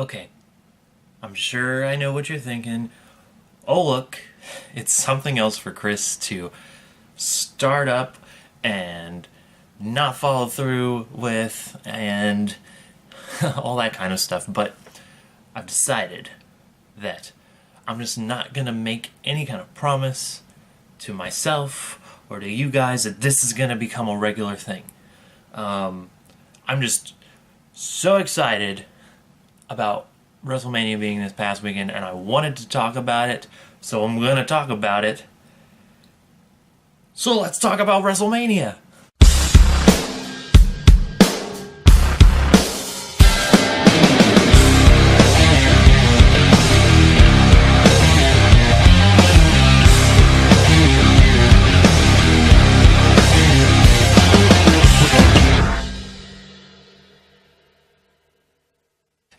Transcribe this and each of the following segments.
Okay, I'm sure I know what you're thinking. Oh, look, it's something else for Chris to start up and not follow through with and all that kind of stuff. But I've decided that I'm just not gonna make any kind of promise to myself or to you guys that this is gonna become a regular thing. I'm just so excited about WrestleMania being this past weekend, and I wanted to talk about it, so I'm gonna talk about it. So let's talk about WrestleMania!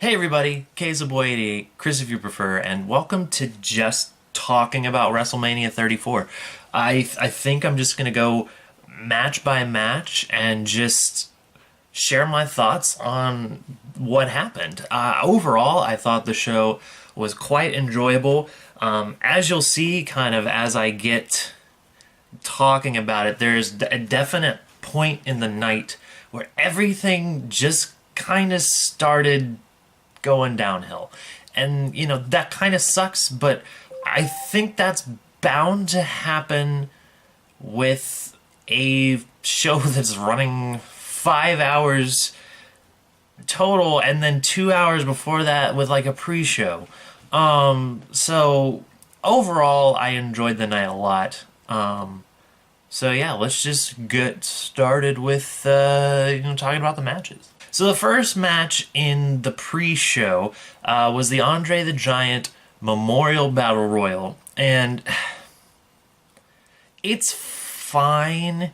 Hey everybody, KZaboy88, Chris if you prefer, and welcome to just talking about WrestleMania 34. I think I'm just going to go match by match and just share my thoughts on what happened. Overall, I thought the show was quite enjoyable. As you'll see, kind of as I get talking about it, there's a definite point in the night where everything just kind of started going downhill. And, you know, that kind of sucks, but I think that's bound to happen with a show that's running 5 hours total and then 2 hours before that with like a pre-show. So overall, I enjoyed the night a lot. So yeah, let's just get started with, talking about the matches. So the first match in the pre-show was the Andre the Giant Memorial Battle Royal, and it's fine.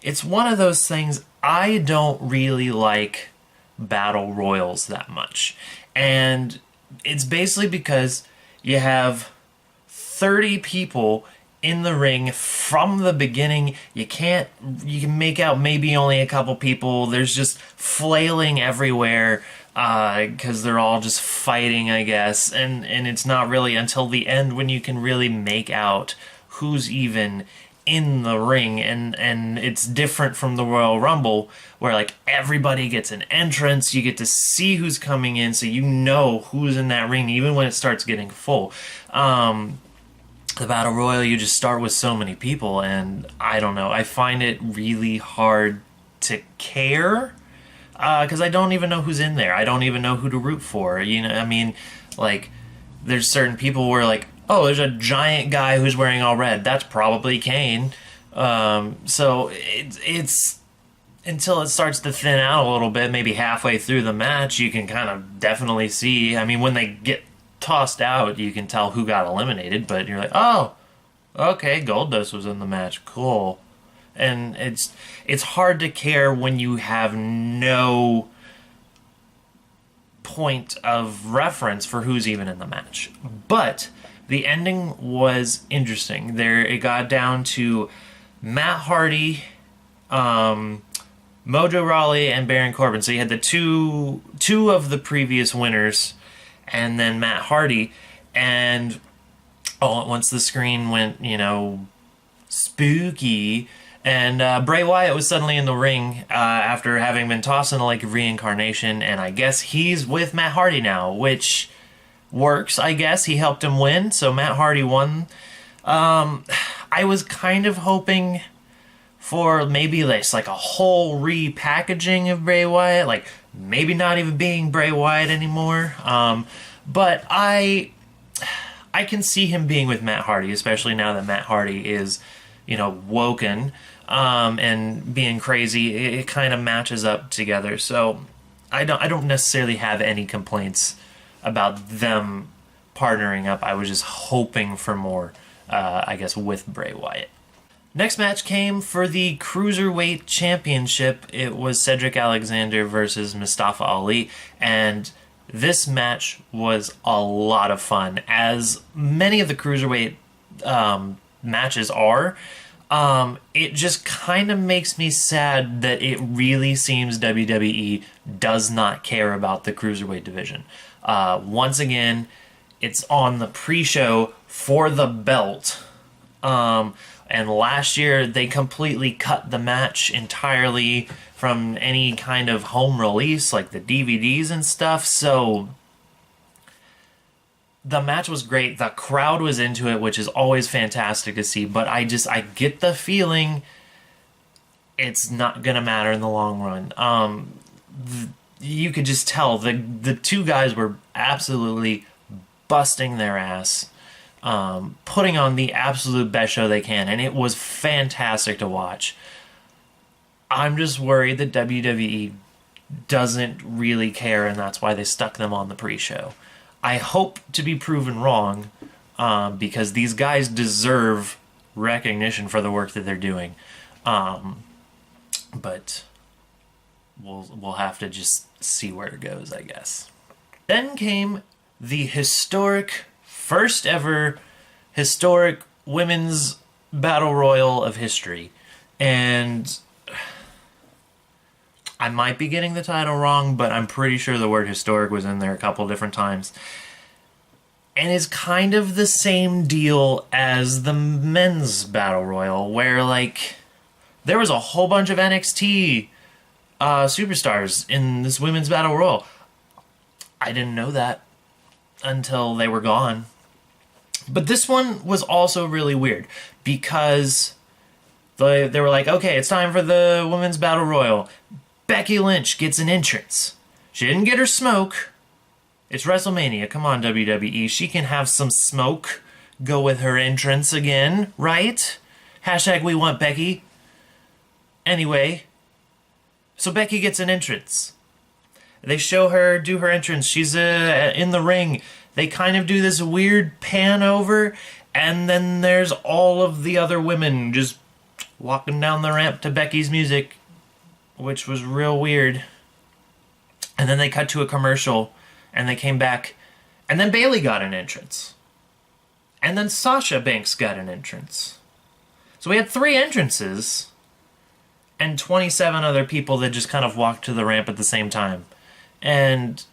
It's one of those things, I don't really like battle royals that much, and it's basically because you have 30 people in the ring from the beginning. You can make out maybe only a couple people. There's just flailing everywhere because they're all just fighting, I guess, and it's not really until the end when you can really make out who's even in the ring, and it's different from the Royal Rumble where like everybody gets an entrance. You get to see who's coming in, so you know who's in that ring even when it starts getting full. The Battle Royal, you just start with so many people, and I don't know, I find it really hard to care, because I don't even know who's in there. I don't even know who to root for, you know, I mean, like, there's certain people where, like, oh, there's a giant guy who's wearing all red, that's probably Kane, so it's until it starts to thin out a little bit, maybe halfway through the match, you can kind of definitely see, I mean, when they get tossed out, you can tell who got eliminated, but you're like, oh, okay, Goldust was in the match, cool. And it's hard to care when you have no point of reference for who's even in the match. But the ending was interesting. It got down to Matt Hardy, Mojo Rawley, and Baron Corbin. So you had the two of the previous winners, and then Matt Hardy, and all at once the screen went, spooky, and Bray Wyatt was suddenly in the ring after having been tossed into like a reincarnation, and I guess he's with Matt Hardy now, which works, I guess. He helped him win, so Matt Hardy won. I was kind of hoping for maybe like a whole repackaging of Bray Wyatt, like maybe not even being Bray Wyatt anymore. But I can see him being with Matt Hardy, especially now that Matt Hardy is, woken and being crazy. It kind of matches up together. So I don't necessarily have any complaints about them partnering up. I was just hoping for more, I guess, with Bray Wyatt. Next match came for the Cruiserweight Championship. It was Cedric Alexander versus Mustafa Ali, and this match was a lot of fun, as many of the Cruiserweight matches are. It just kind of makes me sad that it really seems WWE does not care about the Cruiserweight division. Once again, it's on the pre-show for the belt. And last year, they completely cut the match entirely from any kind of home release, like the DVDs and stuff. So the match was great. The crowd was into it, which is always fantastic to see. But I get the feeling it's not going to matter in the long run. You could just tell the two guys were absolutely busting their ass, putting on the absolute best show they can, and it was fantastic to watch. I'm just worried that WWE doesn't really care, and that's why they stuck them on the pre-show. I hope to be proven wrong, because these guys deserve recognition for the work that they're doing. But we'll have to just see where it goes, I guess. Then came the first ever historic women's battle royal of history. And I might be getting the title wrong, but I'm pretty sure the word historic was in there a couple different times. And it's kind of the same deal as the men's battle royal, where, like, there was a whole bunch of NXT superstars in this women's battle royal. I didn't know that until they were gone. But this one was also really weird, because they were like, okay, it's time for the women's battle royal. Becky Lynch gets an entrance. She didn't get her smoke. It's WrestleMania. Come on, WWE. She can have some smoke. Go with her entrance again, right? Hashtag we want Becky. Anyway, so Becky gets an entrance. They show her do her entrance. She's in the ring. They kind of do this weird pan over, and then there's all of the other women just walking down the ramp to Becky's music, which was real weird. And then they cut to a commercial, and they came back, and then Bayley got an entrance. And then Sasha Banks got an entrance. So we had 3 entrances, and 27 other people that just kind of walked to the ramp at the same time. And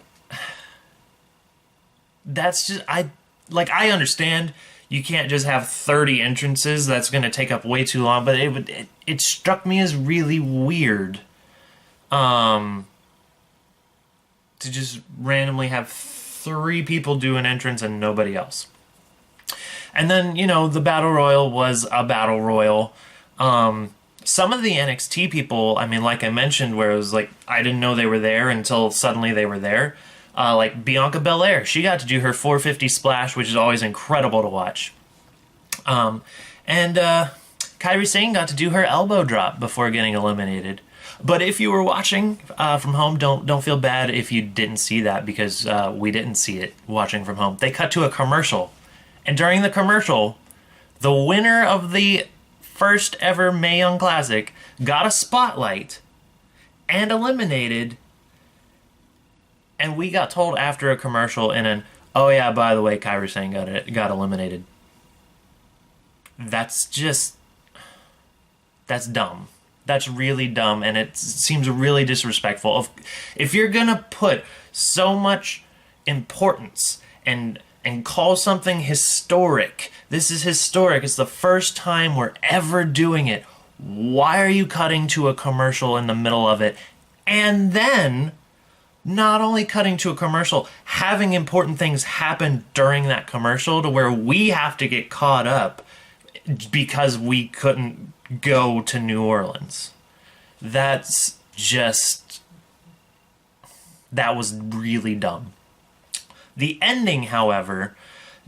that's just, I understand you can't just have 30 entrances. That's going to take up way too long, but it struck me as really weird to just randomly have 3 people do an entrance and nobody else. And then, the Battle Royal was a Battle Royal. Some of the NXT people, like I mentioned, where it was like, I didn't know they were there until suddenly they were there. Like Bianca Belair, she got to do her 450 splash, which is always incredible to watch. And Kairi Sane got to do her elbow drop before getting eliminated. But if you were watching from home, don't feel bad if you didn't see that, because we didn't see it watching from home. They cut to a commercial. And during the commercial, the winner of the first ever Mae Young Classic got a spotlight and eliminated. And we got told after a commercial oh yeah, by the way, Kairi Sane got eliminated. That's dumb. That's really dumb, and it seems really disrespectful. If you're gonna put so much importance and call something historic, this is historic, it's the first time we're ever doing it, why are you cutting to a commercial in the middle of it? And then, not only cutting to a commercial, having important things happen during that commercial to where we have to get caught up because we couldn't go to New Orleans. That was really dumb. The ending, however,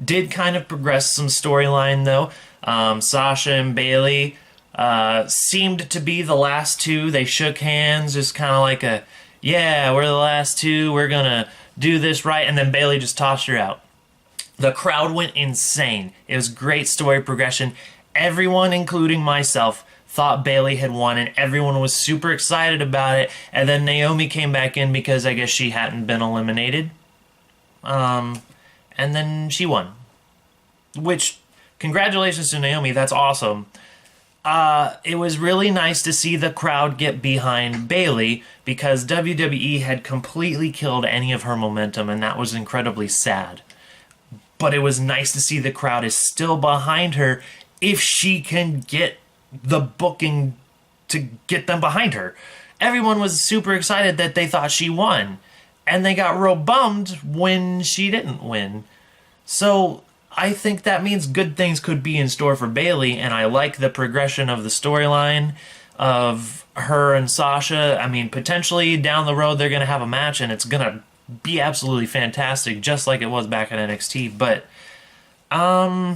did kind of progress some storyline, though. Sasha and Bayley seemed to be the last two. They shook hands, just kind of like yeah, we're the last two, we're gonna do this right, and then Bayley just tossed her out. The crowd went insane. It was great story progression. Everyone, including myself, thought Bayley had won, and everyone was super excited about it. And then Naomi came back in because I guess she hadn't been eliminated. And then she won. Which, congratulations to Naomi, that's awesome. It was really nice to see the crowd get behind Bayley because WWE had completely killed any of her momentum, and that was incredibly sad. But it was nice to see the crowd is still behind her if she can get the booking to get them behind her. Everyone was super excited that they thought she won, and they got real bummed when she didn't win. So I think that means good things could be in store for Bayley, and I like the progression of the storyline of her and Sasha. I mean, potentially down the road they're going to have a match, and it's going to be absolutely fantastic, just like it was back in NXT. But I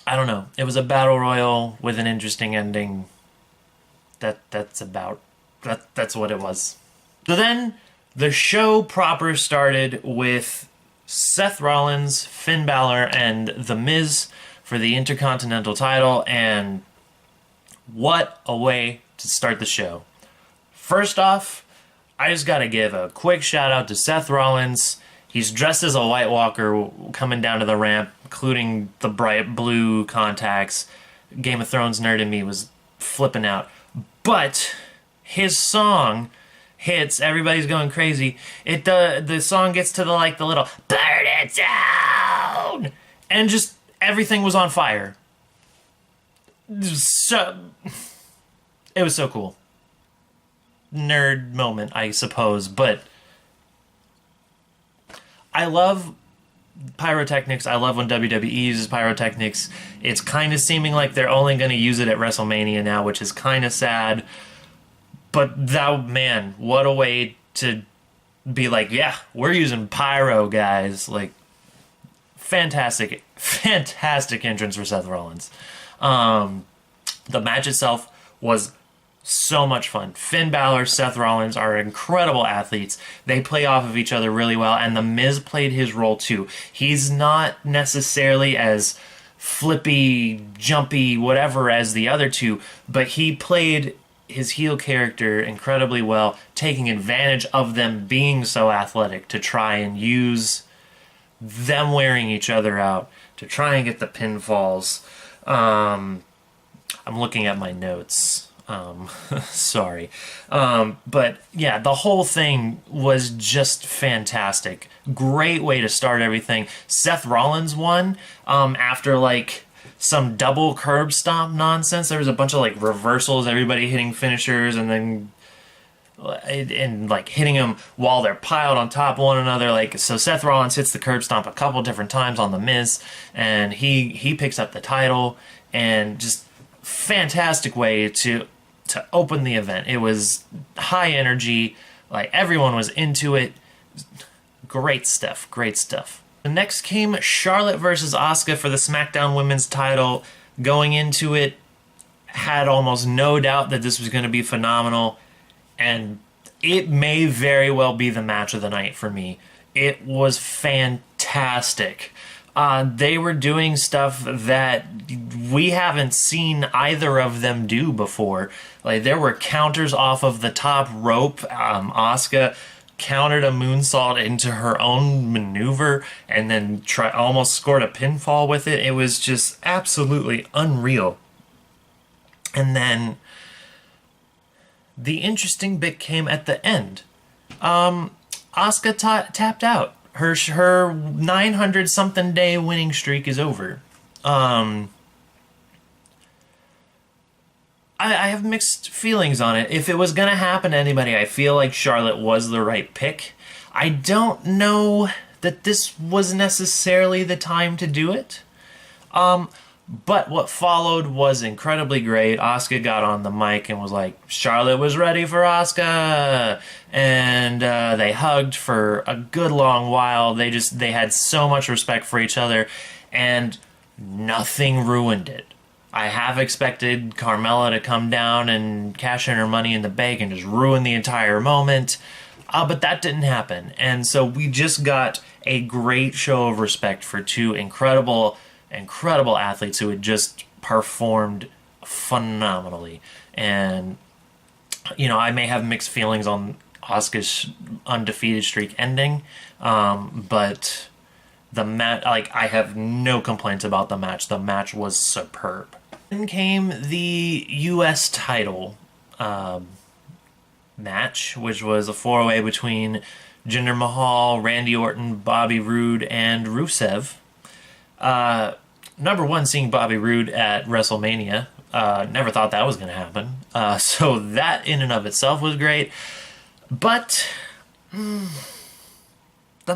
don't know. It was a battle royal with an interesting ending. That's what it was. So then the show proper started with Seth Rollins, Finn Balor, and The Miz for the Intercontinental title, and what a way to start the show. First off, I just gotta give a quick shout out to Seth Rollins. He's dressed as a White Walker coming down to the ramp, including the bright blue contacts. Game of Thrones nerd in me was flipping out. But his song hits, everybody's going crazy. The song gets to the little burn it down, and just everything was on fire. So it was so cool. Nerd moment, I suppose, but I love pyrotechnics. I love when WWE uses pyrotechnics. It's kind of seeming like they're only going to use it at WrestleMania now, which is kind of sad. But that, man, what a way to be like, yeah, we're using pyro, guys. Like, fantastic entrance for Seth Rollins. The match itself was so much fun. Finn Balor, Seth Rollins are incredible athletes. They play off of each other really well, and The Miz played his role too. He's not necessarily as flippy, jumpy, whatever as the other two, but he played his heel character incredibly well, taking advantage of them being so athletic to try and use them wearing each other out to try and get the pinfalls. I'm looking at my notes. Sorry. But yeah, the whole thing was just fantastic. Great way to start everything. Seth Rollins won after some double curb stomp nonsense. There was a bunch of reversals, everybody hitting finishers, and then hitting them while they're piled on top of one another. So Seth Rollins hits the curb stomp a couple different times on The Miz, and he picks up the title, and just fantastic way to open the event. It was high energy, everyone was into it. Great stuff. The next came Charlotte versus Asuka for the SmackDown Women's title. Going into it, had almost no doubt that this was going to be phenomenal, and it may very well be the match of the night for me. It was fantastic. They were doing stuff that we haven't seen either of them do before. There were counters off of the top rope. Asuka countered a moonsault into her own maneuver and then almost scored a pinfall with it. It was just absolutely unreal. And then the interesting bit came at the end. Asuka tapped out. Her 900-something day winning streak is over. I have mixed feelings on it. If it was going to happen to anybody, I feel like Charlotte was the right pick. I don't know that this was necessarily the time to do it. But what followed was incredibly great. Asuka got on the mic and was like, Charlotte was ready for Asuka. And they hugged for a good long while. They had so much respect for each other, and nothing ruined it. I have expected Carmella to come down and cash in her money in the bank and just ruin the entire moment. But that didn't happen. And so we just got a great show of respect for two incredible athletes who had just performed phenomenally. And, I may have mixed feelings on Asuka's undefeated streak ending, but the match, I have no complaints about the match. The match was superb. Then came the U.S. title match, which was a four-way between Jinder Mahal, Randy Orton, Bobby Roode, and Rusev. Number one, seeing Bobby Roode at WrestleMania. Never thought that was going to happen. So that in and of itself was great. But the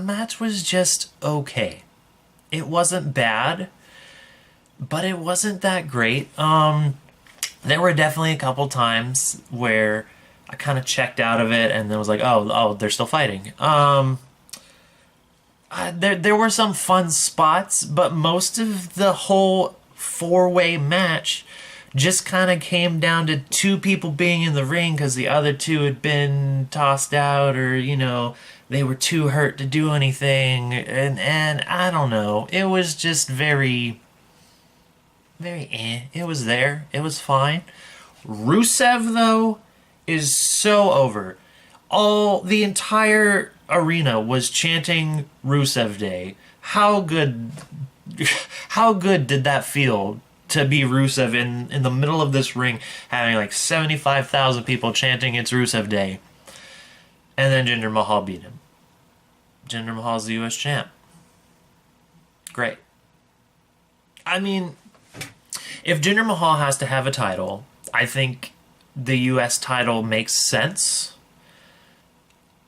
match was just okay. It wasn't bad, but it wasn't that great. There were definitely a couple times where I kind of checked out of it and then was like, oh, they're still fighting. There were some fun spots, but most of the whole four-way match just kind of came down to two people being in the ring because the other two had been tossed out, or, they were too hurt to do anything, and I don't know. It was just very, very It was there. It was fine. Rusev, though, is so over. The entire arena was chanting Rusev Day. How good did that feel to be Rusev in the middle of this ring, having like 75,000 people chanting it's Rusev Day, and then Jinder Mahal beat him. Jinder Mahal's the U.S. champ. Great. I mean, if Jinder Mahal has to have a title, I think the U.S. title makes sense.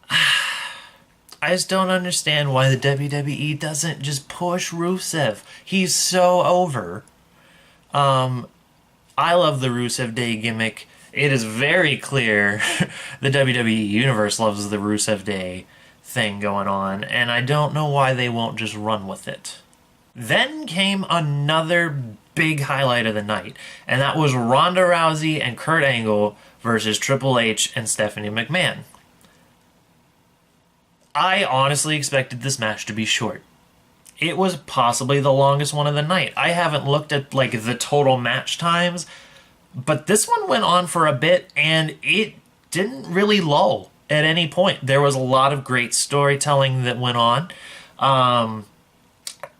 I just don't understand why the WWE doesn't just push Rusev. He's so over. I love the Rusev Day gimmick. It is very clear the WWE Universe loves the Rusev Day thing going on, and I don't know why they won't just run with it. Then came another big highlight of the night, and that was Ronda Rousey and Kurt Angle versus Triple H and Stephanie McMahon. I honestly expected this match to be short. It was possibly the longest one of the night. I haven't looked at the total match times, but this one went on for a bit and it didn't really lull at any point. There was a lot of great storytelling that went on.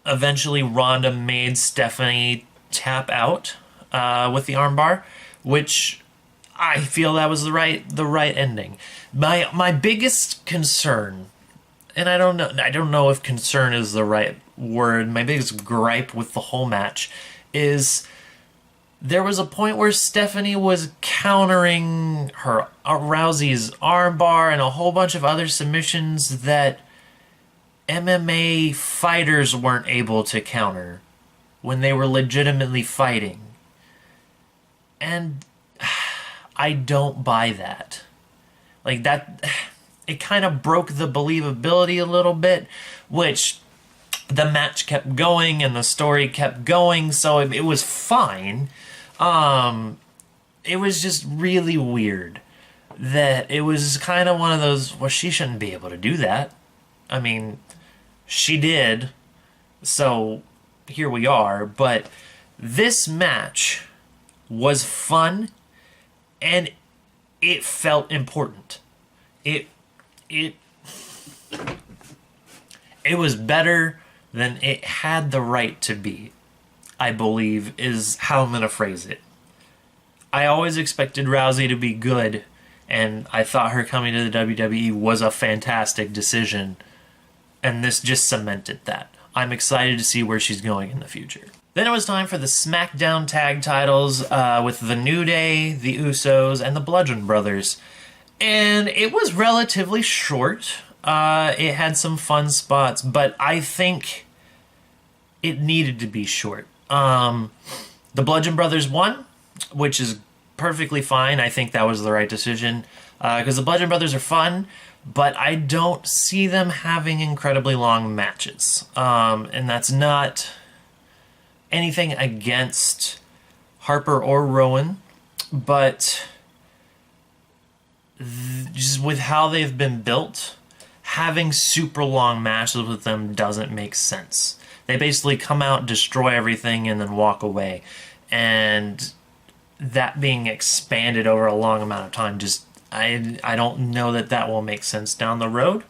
Eventually Ronda made Stephanie tap out with the armbar, which I feel that was the right ending. My biggest concern, and I don't know if concern is the right word, my biggest gripe with the whole match is there was a point where Stephanie was countering her Rousey's armbar and a whole bunch of other submissions that MMA fighters weren't able to counter when they were legitimately fighting. And I don't buy that. It kind of broke the believability a little bit, which the match kept going and the story kept going, so it was fine. It was just really weird that it was kind of one of those, well, she shouldn't be able to do that. I mean, she did, so here we are. But this match was fun and it felt important. It was better than it had the right to be, I believe, is how I'm going to phrase it. I always expected Rousey to be good, and I thought her coming to the WWE was a fantastic decision, and this just cemented that. I'm excited to see where she's going in the future. Then it was time for the SmackDown tag titles with The New Day, The Usos, and the Bludgeon Brothers. And it was relatively short. It had some fun spots, but I think it needed to be short. The Bludgeon Brothers won, which is perfectly fine. I think that was the right decision because the Bludgeon Brothers are fun, but I don't see them having incredibly long matches. And that's not anything against Harper or Rowan, but just with how they've been built, having super long matches with them doesn't make sense. They basically come out, destroy everything, and then walk away. And that being expanded over a long amount of time, I don't know that will make sense down the road.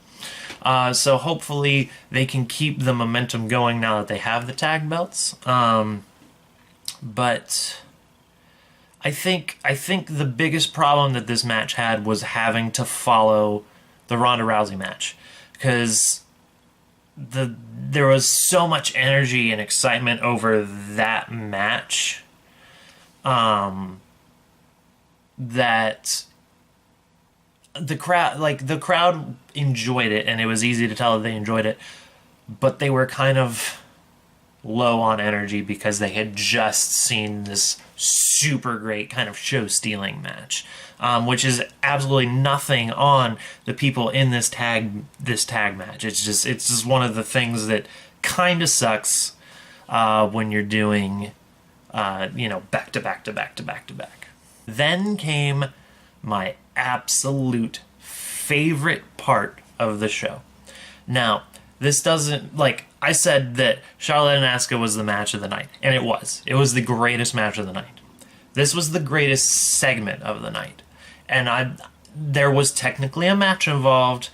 So hopefully they can keep the momentum going now that they have the tag belts. But I think the biggest problem that this match had was having to follow the Ronda Rousey match, because there was so much energy and excitement over that match, that the crowd enjoyed it, and it was easy to tell that they enjoyed it, but they were kind of low on energy because they had just seen this super great kind of show stealing match, which is absolutely nothing on the people in this tag match. It's just one of the things that kind of sucks when you're doing back to back to back to back to back. Then came my absolute favorite part of the show. Now, this doesn't, like, I said that Charlotte and Asuka was the match of the night, and it was. It was the greatest match of the night. This was the greatest segment of the night. And there was technically a match involved.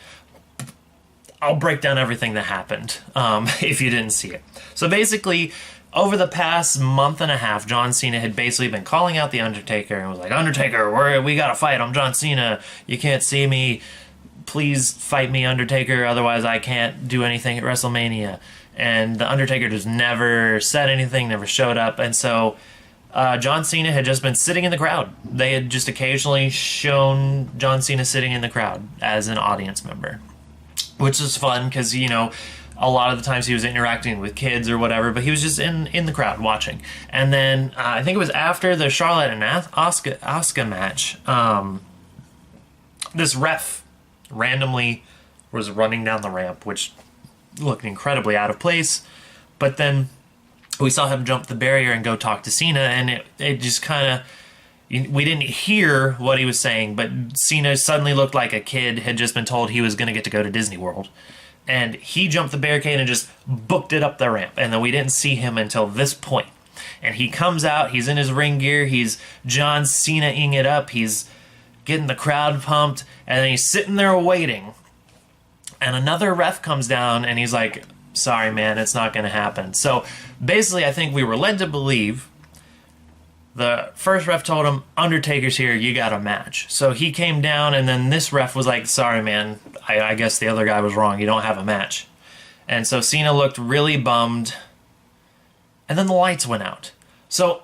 I'll break down everything that happened, if you didn't see it. So basically, over the past month and a half, John Cena had basically been calling out The Undertaker and was like, Undertaker, we gotta fight. I'm John Cena. You can't see me. Please fight me, Undertaker, otherwise I can't do anything at WrestleMania. And The Undertaker just never said anything, never showed up. And so John Cena had just been sitting in the crowd. They had just occasionally shown John Cena sitting in the crowd as an audience member, which was fun because, a lot of the times he was interacting with kids or whatever, but he was just in the crowd watching. And then I think it was after the Charlotte and Asuka match, this ref randomly was running down the ramp, which looked incredibly out of place. But then we saw him jump the barrier and go talk to Cena, and it just kind of... We didn't hear what he was saying, but Cena suddenly looked like a kid had just been told he was going to get to go to Disney World. And he jumped the barricade and just booked it up the ramp. And then we didn't see him until this point. And he comes out, he's in his ring gear, he's John Cena-ing it up, he's getting the crowd pumped, and then he's sitting there waiting. And another ref comes down, and he's like, sorry, man, it's not going to happen. So basically, I think we were led to believe the first ref told him, Undertaker's here, you got a match. So he came down, and then this ref was like, sorry, man, I guess the other guy was wrong, you don't have a match. And so Cena looked really bummed, and then the lights went out. So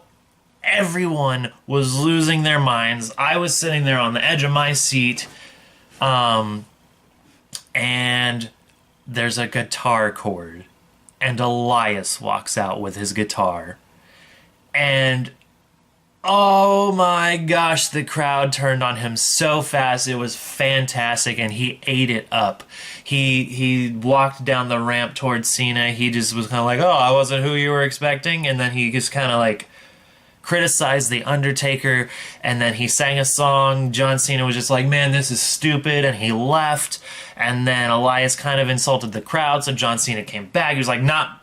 everyone was losing their minds. I was sitting there on the edge of my seat, and there's a guitar chord, and Elias walks out with his guitar, and oh my gosh, the crowd turned on him so fast. It was fantastic, and he ate it up. He walked down the ramp towards Cena. He just was kind of like, oh, I wasn't who you were expecting, and then he just kind of like criticized The Undertaker, and then he sang a song. John Cena was just like, man, this is stupid, and he left. And then Elias kind of insulted the crowd, so John Cena came back. He was like, nah,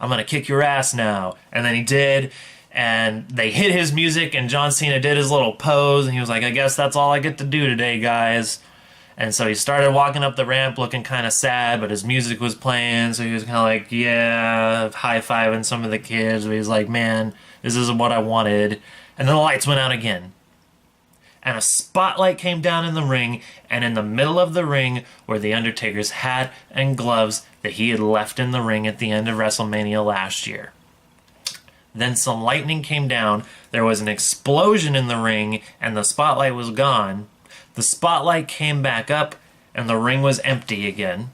I'm going to kick your ass now. And then he did, and they hit his music, and John Cena did his little pose, and he was like, I guess that's all I get to do today, guys. And so he started walking up the ramp looking kind of sad, but his music was playing, so he was kind of like, yeah, high-fiving some of the kids, but he was like, man, this isn't what I wanted. And then the lights went out again. And a spotlight came down in the ring, and in the middle of the ring were The Undertaker's hat and gloves that he had left in the ring at the end of WrestleMania last year. Then some lightning came down, there was an explosion in the ring, and the spotlight was gone. The spotlight came back up, and the ring was empty again.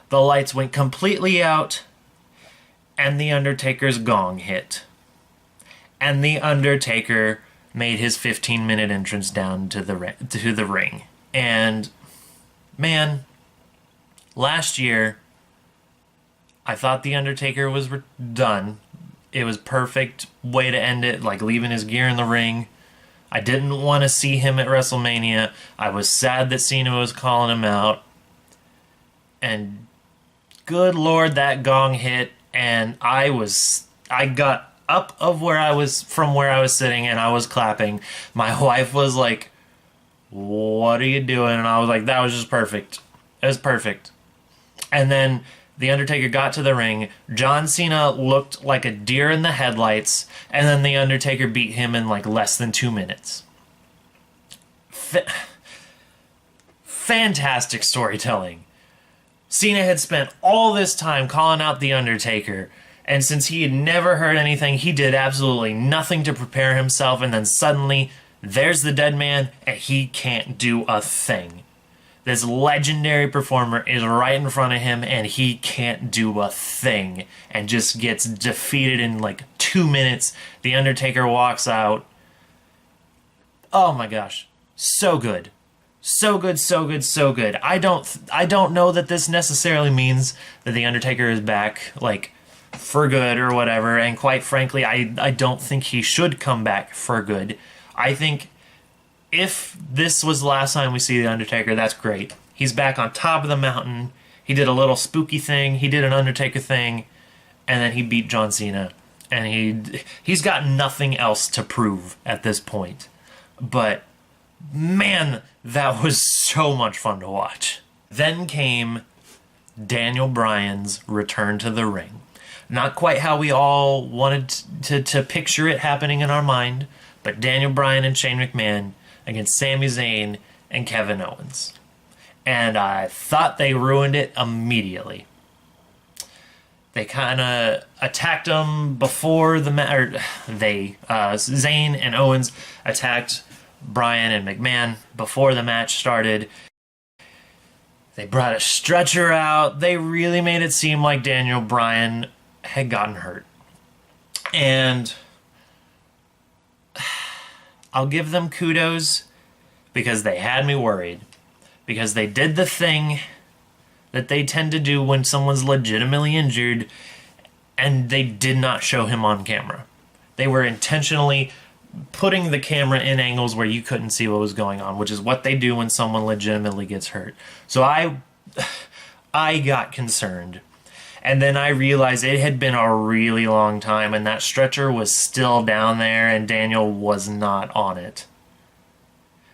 The lights went completely out, and The Undertaker's gong hit. And The Undertaker made his 15-minute entrance down to the ring. And, man, last year, I thought The Undertaker was done. It was perfect way to end it, like leaving his gear in the ring. I didn't want to see him at WrestleMania. I was sad that Cena was calling him out. And good Lord, that gong hit, and I got up of from where I was sitting, and I was clapping. My wife was like, what are you doing? And I was like, that was just perfect. It was perfect. And then The Undertaker got to the ring. John Cena looked like a deer in the headlights, and then The Undertaker beat him in like less than 2 minutes. Fantastic storytelling. Cena had spent all this time calling out The Undertaker, and since he had never heard anything, he did absolutely nothing to prepare himself, and then suddenly, there's the dead man, and he can't do a thing. This legendary performer is right in front of him, and he can't do a thing, and just gets defeated in like 2 minutes. The Undertaker walks out. Oh my gosh. So good. So good, so good, so good. I don't know that this necessarily means that The Undertaker is back, like, for good or whatever, and quite frankly, I don't think he should come back for good. I think if this was the last time we see The Undertaker, that's great. He's back on top of the mountain. He did a little spooky thing. He did an Undertaker thing. And then he beat John Cena. And he's got nothing else to prove at this point. But, man, that was so much fun to watch. Then came Daniel Bryan's return to the ring. Not quite how we all wanted to picture it happening in our mind, but Daniel Bryan and Shane McMahon against Sami Zayn and Kevin Owens. And I thought they ruined it immediately. They kind of attacked him before the match. Zayn and Owens attacked Bryan and McMahon before the match started. They brought a stretcher out. They really made it seem like Daniel Bryan had gotten hurt. And I'll give them kudos because they had me worried. Because they did the thing that they tend to do when someone's legitimately injured, and they did not show him on camera. They were intentionally putting the camera in angles where you couldn't see what was going on, which is what they do when someone legitimately gets hurt. So I got concerned. And then I realized it had been a really long time, and that stretcher was still down there, and Daniel was not on it.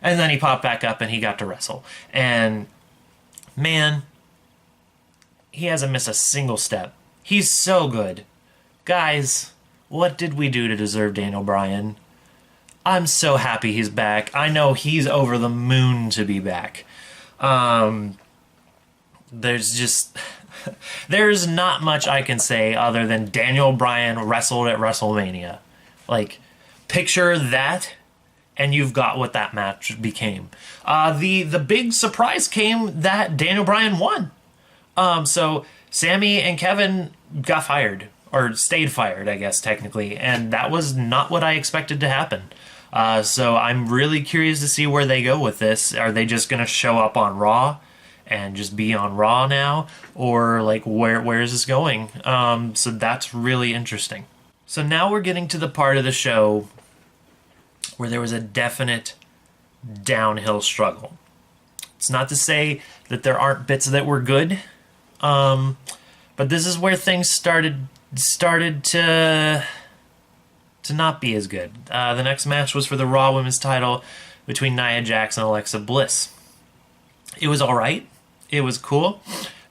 And then he popped back up, and he got to wrestle. And, man, he hasn't missed a single step. He's so good. Guys, what did we do to deserve Daniel Bryan? I'm so happy he's back. I know he's over the moon to be back. There's not much I can say other than Daniel Bryan wrestled at WrestleMania. Like, picture that, and you've got what that match became. The big surprise came that Daniel Bryan won. So Sammy and Kevin got fired, or stayed fired, I guess, technically, and that was not what I expected to happen. So I'm really curious to see where they go with this. Are they just going to show up on Raw and just be on Raw now? Or, like, where is this going? So that's really interesting. So now we're getting to the part of the show where there was a definite downhill struggle. It's not to say that there aren't bits that were good, but this is where things started to not be as good. The next match was for the Raw Women's title between Nia Jax and Alexa Bliss. It was alright. It was cool.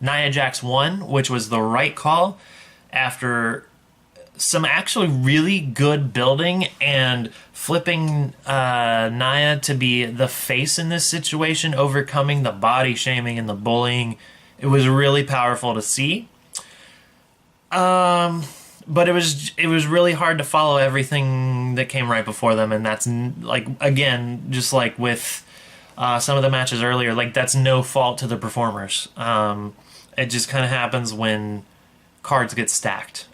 Nia Jax won, which was the right call after some actually really good building and flipping Nia to be the face in this situation, overcoming the body shaming and the bullying. It was really powerful to see. But it was really hard to follow everything that came right before them, and that's, like, again, just like with some of the matches earlier, like, that's no fault to the performers. It just kind of happens when cards get stacked.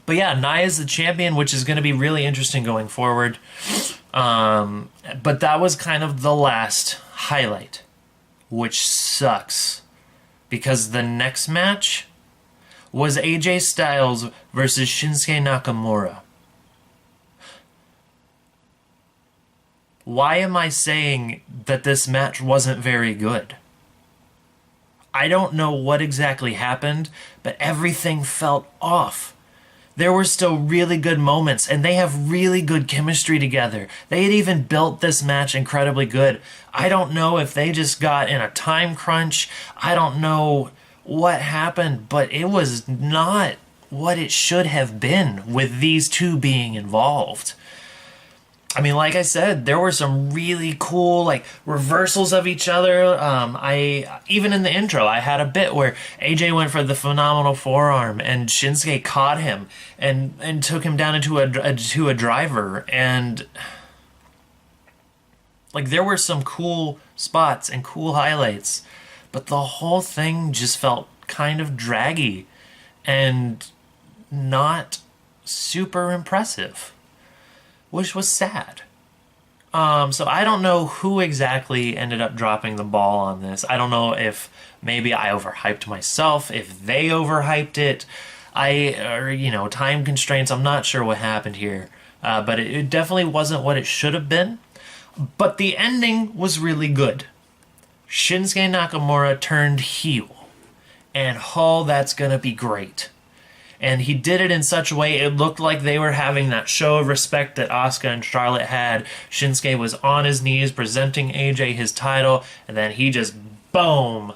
But yeah, Nia's the champion, which is going to be really interesting going forward. But that was kind of the last highlight, which sucks, because the next match was AJ Styles versus Shinsuke Nakamura. Why am I saying that this match wasn't very good? I don't know what exactly happened, but everything felt off. There were still really good moments, and they have really good chemistry together. They had even built this match incredibly good. I don't know if they just got in a time crunch. I don't know what happened, but it was not what it should have been with these two being involved. I mean, like I said, there were some really cool like reversals of each other. I even in the intro, I had a bit where AJ went for the phenomenal forearm, and Shinsuke caught him and took him down into a driver, and like there were some cool spots and cool highlights, but the whole thing just felt kind of draggy and not super impressive, which was sad. So I don't know who exactly ended up dropping the ball on this. I don't know if maybe I overhyped myself, if they overhyped it. Time constraints, I'm not sure what happened here. But it definitely wasn't what it should have been. But the ending was really good. Shinsuke Nakamura turned heel. And that's gonna be great. And he did it in such a way it looked like they were having that show of respect that Asuka and Charlotte had. Shinsuke was on his knees presenting AJ his title, and then he just, boom,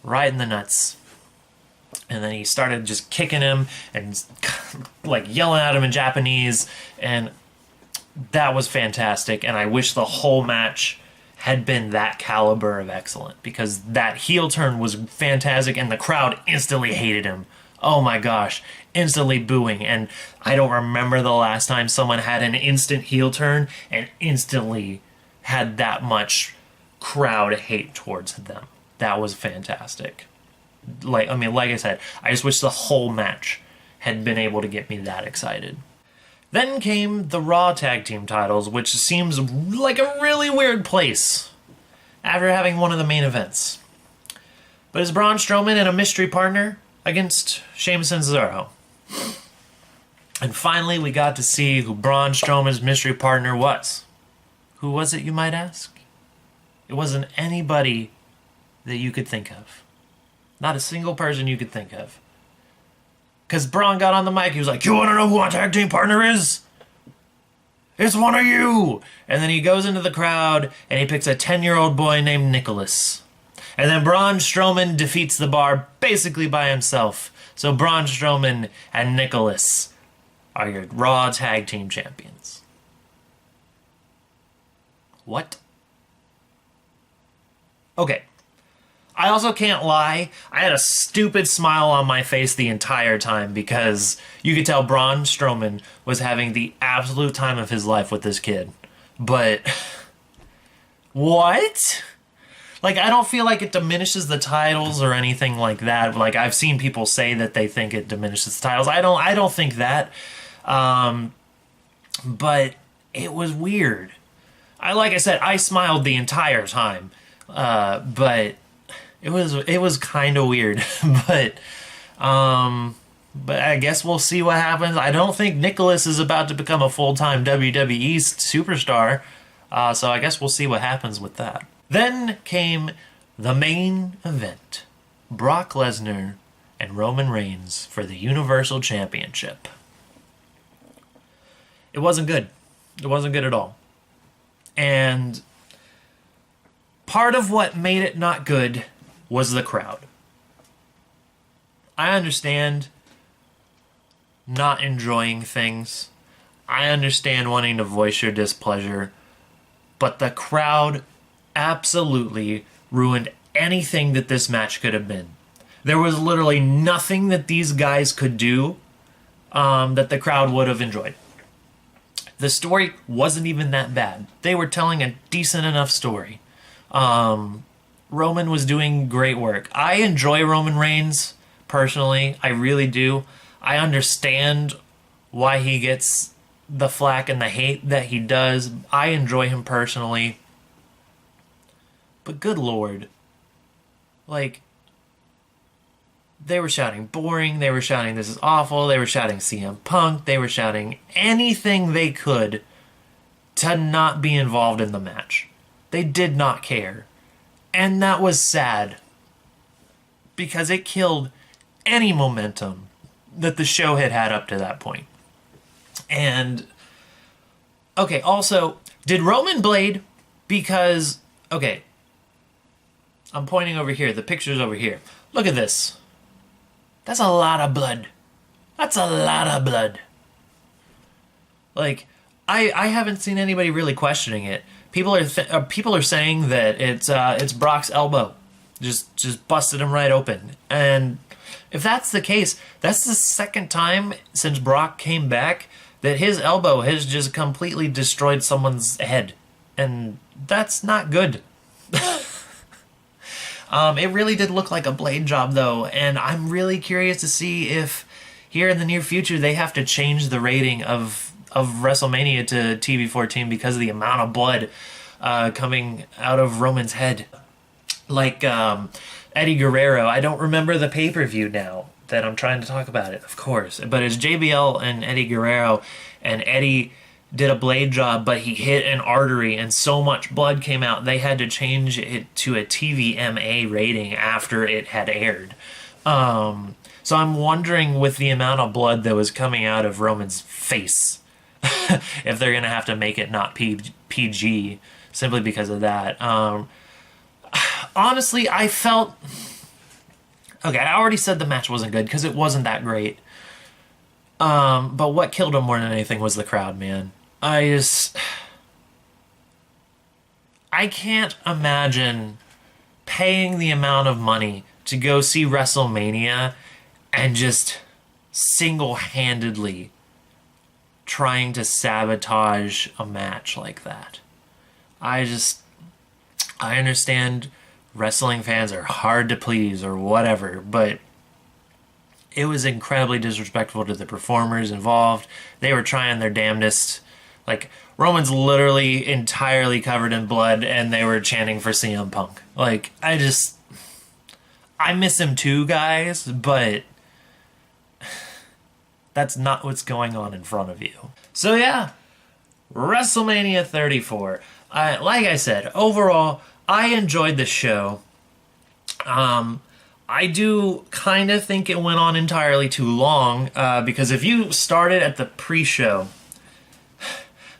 right in the nuts. And then he started just kicking him and like yelling at him in Japanese, and that was fantastic. And I wish the whole match had been that caliber of excellent, because that heel turn was fantastic and the crowd instantly hated him. Oh my gosh, instantly booing. And I don't remember the last time someone had an instant heel turn and instantly had that much crowd hate towards them. That was fantastic. Like I said, I just wish the whole match had been able to get me that excited. Then came the Raw Tag Team titles, which seems like a really weird place after having one of the main events. But it's Braun Strowman and a mystery partner against Sheamus and Cesaro. And finally, we got to see who Braun Strowman's mystery partner was. Who was it, you might ask? It wasn't anybody that you could think of. Not a single person you could think of. Because Braun got on the mic, he was like, "You want to know who my tag team partner is? It's one of you!" And then he goes into the crowd, and he picks a 10-year-old boy named Nicholas. And then Braun Strowman defeats the Bar basically by himself. So Braun Strowman and Nicholas are your Raw Tag Team Champions. What? Okay. I also can't lie. I had a stupid smile on my face the entire time because you could tell Braun Strowman was having the absolute time of his life with this kid. But what? Like, I don't feel like it diminishes the titles or anything like that. Like, I've seen people say that they think it diminishes the titles. I don't think that. But it was weird. Like I said, I smiled the entire time. But it was kind of weird. But I guess we'll see what happens. I don't think Nicholas is about to become a full-time WWE superstar. So I guess we'll see what happens with that. Then came the main event. Brock Lesnar and Roman Reigns for the Universal Championship. It wasn't good. It wasn't good at all. And part of what made it not good was the crowd. I understand not enjoying things. I understand wanting to voice your displeasure. But the crowd absolutely ruined anything that this match could have been. There was literally nothing that these guys could do that the crowd would have enjoyed. The story wasn't even that bad. They were telling a decent enough story. Roman was doing great work. I enjoy Roman Reigns, personally. I really do. I understand why he gets the flack and the hate that he does. I enjoy him personally. But good lord. Like, they were shouting boring, they were shouting this is awful, they were shouting CM Punk, they were shouting anything they could to not be involved in the match. They did not care. And that was sad. Because it killed any momentum that the show had had up to that point. And, okay, also, did Roman Blade, because, okay, I'm pointing over here, the picture's over here. Look at this. That's a lot of blood. That's a lot of blood. Like, I haven't seen anybody really questioning it. People are saying that it's Brock's elbow, just busted him right open. And if that's the case, that's the second time since Brock came back that his elbow has just completely destroyed someone's head, and that's not good. It really did look like a blade job, though, and I'm really curious to see if here in the near future they have to change the rating of WrestleMania to TV-14 because of the amount of blood coming out of Roman's head. Like Eddie Guerrero, I don't remember the pay-per-view now that I'm trying to talk about it, of course, but it's JBL and Eddie Guerrero, and Eddie did a blade job, but he hit an artery and so much blood came out they had to change it to a TVMA rating after it had aired. So I'm wondering, with the amount of blood that was coming out of Roman's face, if they're going to have to make it not PG simply because of that. Honestly, I felt... Okay, I already said the match wasn't good because it wasn't that great. But what killed him more than anything was the crowd, man. I can't imagine paying the amount of money to go see WrestleMania and just single-handedly trying to sabotage a match like that. I understand wrestling fans are hard to please or whatever, but it was incredibly disrespectful to the performers involved. They were trying their damnedest. Like, Roman's literally entirely covered in blood, and they were chanting for CM Punk. Like, I miss him too, guys, but that's not what's going on in front of you. So yeah, WrestleMania 34. Like I said, overall, I enjoyed the show. I do kind of think it went on entirely too long, because if you started at the pre-show,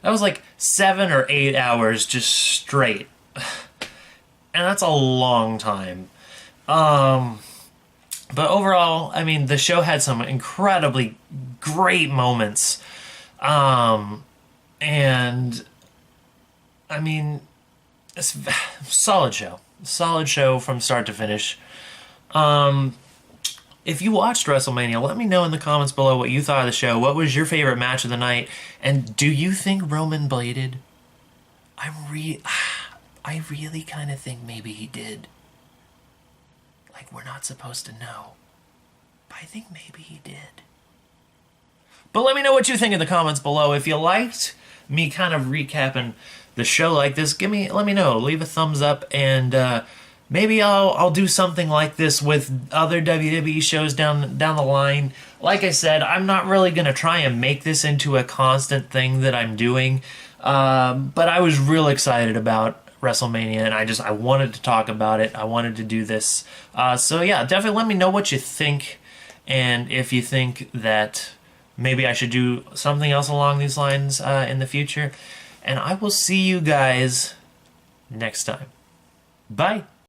that was like 7 or 8 hours just straight. And that's a long time. But overall, I mean, the show had some incredibly great moments. And, I mean, it's a solid show. Solid show from start to finish. If you watched WrestleMania, let me know in the comments below what you thought of the show. What was your favorite match of the night? And do you think Roman bladed? I really kind of think maybe he did. Like, we're not supposed to know. But I think maybe he did. But let me know what you think in the comments below. If you liked me kind of recapping the show like this, let me know. Leave a thumbs up, and maybe I'll do something like this with other WWE shows down the line. Like I said, I'm not really going to try and make this into a constant thing that I'm doing. But I was real excited about WrestleMania, and I wanted to talk about it. I wanted to do this. So yeah, definitely let me know what you think, and if you think that maybe I should do something else along these lines in the future. And I will see you guys next time. Bye.